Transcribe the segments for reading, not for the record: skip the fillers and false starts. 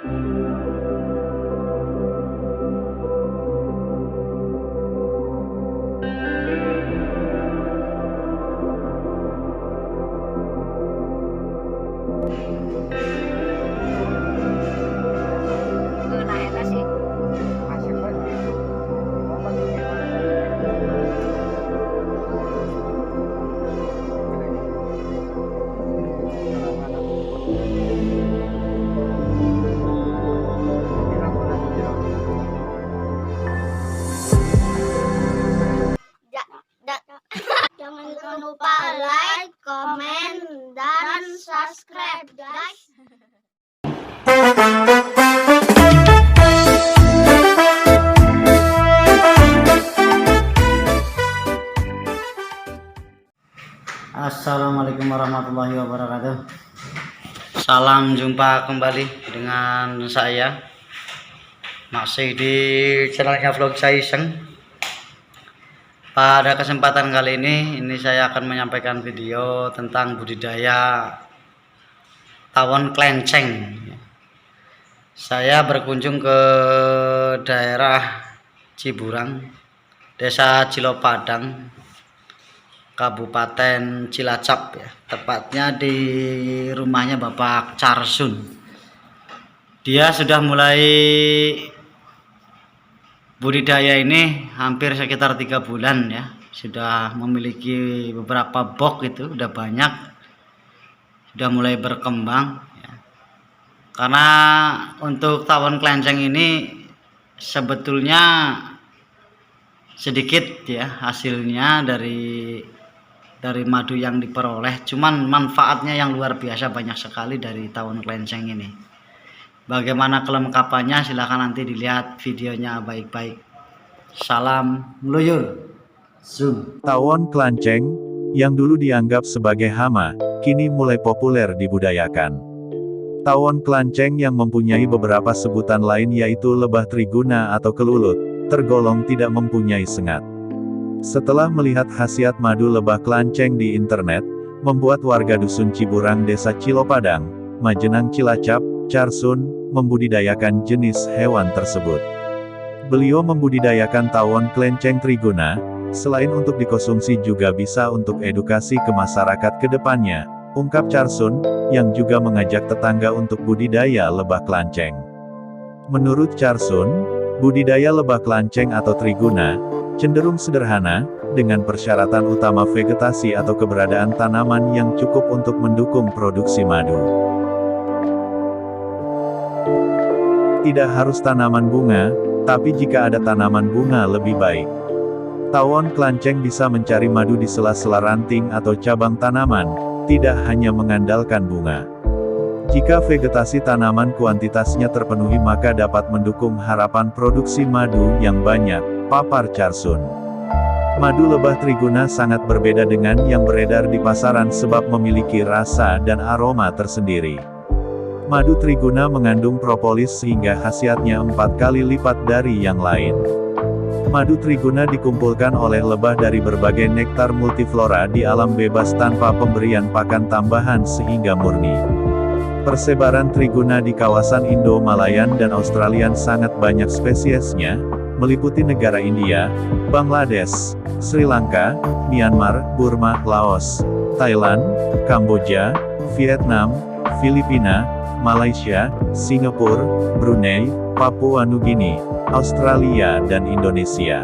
Jangan lupa like, komen, dan subscribe, guys. Assalamualaikum warahmatullahi wabarakatuh. Salam jumpa kembali dengan saya, masih di channelnya Vlog Saya Iseng. Pada kesempatan kali ini saya akan menyampaikan video tentang budidaya tawon klenceng. Saya berkunjung ke daerah Ciburang, Desa Cilopadang, Kabupaten Cilacap, ya, tepatnya di rumahnya Bapak Carsun. Dia sudah mulai budidaya ini hampir sekitar 3 bulan, ya. Sudah memiliki beberapa box, itu udah banyak, sudah mulai berkembang, ya. Karena untuk tawon klenceng ini sebetulnya sedikit, ya, hasilnya dari madu yang diperoleh, cuman manfaatnya yang luar biasa banyak sekali dari tawon klenceng ini. Bagaimana kelengkapannya silahkan nanti dilihat videonya baik-baik. Salam ngeluyur. Zoom. Tawon klenceng, yang dulu dianggap sebagai hama, kini mulai populer dibudayakan. Tawon klenceng yang mempunyai beberapa sebutan lain yaitu lebah triguna atau kelulut, tergolong tidak mempunyai sengat. Setelah melihat khasiat madu lebah klenceng di internet, membuat warga dusun Ciburang Desa Cilopadang, Majenang Cilacap, Carsun, membudidayakan jenis hewan tersebut. Beliau membudidayakan tawon klenceng triguna, selain untuk dikonsumsi juga bisa untuk edukasi ke masyarakat ke depannya, ungkap Carsun, yang juga mengajak tetangga untuk budidaya lebah klenceng. Menurut Carsun, budidaya lebah klenceng atau triguna cenderung sederhana, dengan persyaratan utama vegetasi atau keberadaan tanaman yang cukup untuk mendukung produksi madu. Tidak harus tanaman bunga, tapi jika ada tanaman bunga lebih baik. Tawon klenceng bisa mencari madu di sela-sela ranting atau cabang tanaman, tidak hanya mengandalkan bunga. Jika vegetasi tanaman kuantitasnya terpenuhi maka dapat mendukung harapan produksi madu yang banyak, papar Carsun. Madu lebah triguna sangat berbeda dengan yang beredar di pasaran sebab memiliki rasa dan aroma tersendiri. Madu triguna mengandung propolis sehingga khasiatnya 4 kali lipat dari yang lain. Madu triguna dikumpulkan oleh lebah dari berbagai nektar multiflora di alam bebas tanpa pemberian pakan tambahan sehingga murni. Persebaran triguna di kawasan Indo-Malayan dan Australia sangat banyak spesiesnya, meliputi negara India, Bangladesh, Sri Lanka, Myanmar, Burma, Laos, Thailand, Kamboja, Vietnam, Filipina, Malaysia, Singapura, Brunei, Papua Nugini, Australia dan Indonesia.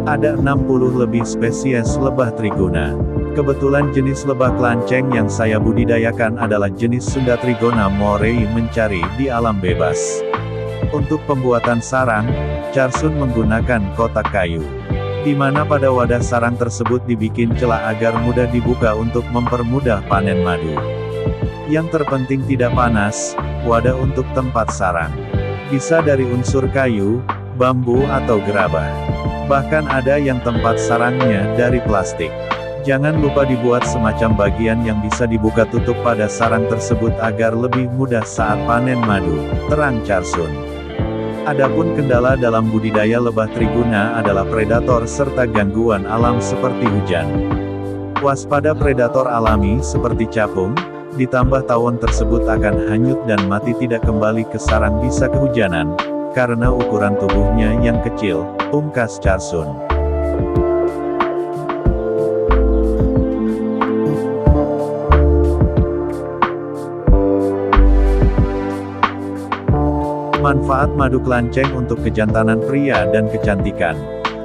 Ada 60 lebih spesies lebah triguna. Kebetulan jenis lebah klenceng yang saya budidayakan adalah jenis Sunda Trigona morei mencari di alam bebas. Untuk pembuatan sarang, Carsun menggunakan kotak kayu, di mana pada wadah sarang tersebut dibikin celah agar mudah dibuka untuk mempermudah panen madu. Yang terpenting tidak panas, wadah untuk tempat sarang bisa dari unsur kayu, bambu atau gerabah. Bahkan ada yang tempat sarangnya dari plastik. Jangan lupa dibuat semacam bagian yang bisa dibuka tutup pada sarang tersebut agar lebih mudah saat panen madu, terang Carsun. Adapun kendala dalam budidaya lebah triguna adalah predator serta gangguan alam seperti hujan. Waspada predator alami seperti capung, Ditambah tawon tersebut akan hanyut dan mati tidak kembali ke sarang bisa kehujanan, karena ukuran tubuhnya yang kecil, pungkas Charsun. Manfaat madu kelanceng untuk kejantanan pria dan kecantikan.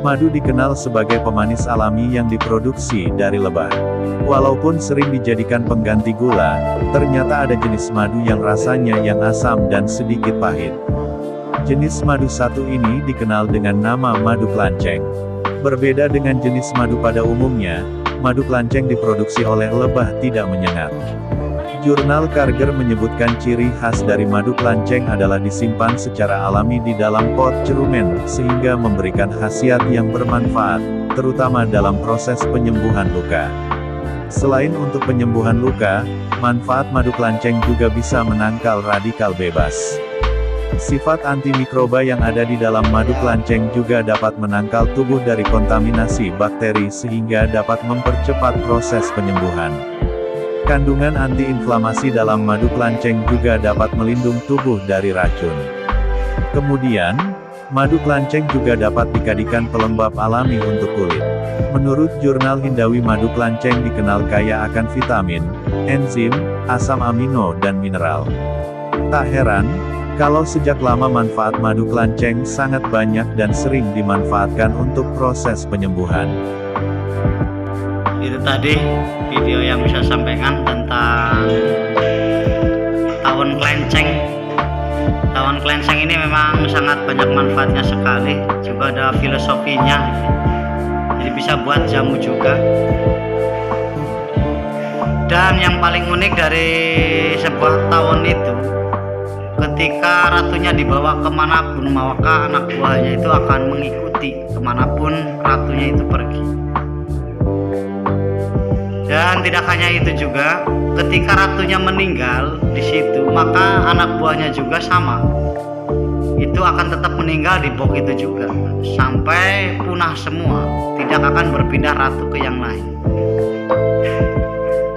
Madu dikenal sebagai pemanis alami yang diproduksi dari lebah. Walaupun sering dijadikan pengganti gula, ternyata ada jenis madu yang rasanya yang asam dan sedikit pahit. Jenis madu satu ini dikenal dengan nama madu kelanceng. Berbeda dengan jenis madu pada umumnya, madu kelanceng diproduksi oleh lebah tidak menyengat. Jurnal Karger menyebutkan ciri khas dari madu kelanceng adalah disimpan secara alami di dalam pot cerumen, sehingga memberikan khasiat yang bermanfaat, terutama dalam proses penyembuhan luka. Selain untuk penyembuhan luka, manfaat madu kelanceng juga bisa menangkal radikal bebas. Sifat antimikroba yang ada di dalam madu kelanceng juga dapat menangkal tubuh dari kontaminasi bakteri sehingga dapat mempercepat proses penyembuhan. Kandungan antiinflamasi dalam madu kelanceng juga dapat melindungi tubuh dari racun. Kemudian, madu kelanceng juga dapat dijadikan pelembab alami untuk kulit. Menurut jurnal Hindawi, madu kelanceng dikenal kaya akan vitamin, enzim, asam amino dan mineral. Tak heran, kalau sejak lama manfaat madu kelanceng sangat banyak dan sering dimanfaatkan untuk proses penyembuhan. Itu tadi video yang bisa sampaikan tentang tawon kelenceng. Tawon kelenceng ini memang sangat banyak manfaatnya sekali, juga ada filosofinya. Jadi bisa buat jamu juga. Dan yang paling unik dari sebuah tawon itu, ketika ratunya dibawa kemanapun, maka anak buahnya itu akan mengikuti kemanapun ratunya itu pergi. Dan tidak hanya itu juga, ketika ratunya meninggal di situ, maka anak buahnya juga sama. Itu akan tetap meninggal di bok itu juga, sampai punah semua, tidak akan berpindah ratu ke yang lain.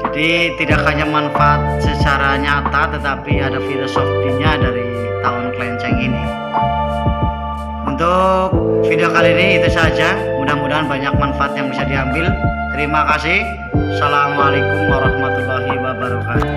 Jadi tidak hanya manfaat secara nyata, tetapi ada filosofinya dari tawon kelenceng ini. Untuk video kali ini itu saja, mudah-mudahan banyak manfaat yang bisa diambil. Terima kasih. Assalamualaikum warahmatullahi wabarakatuh.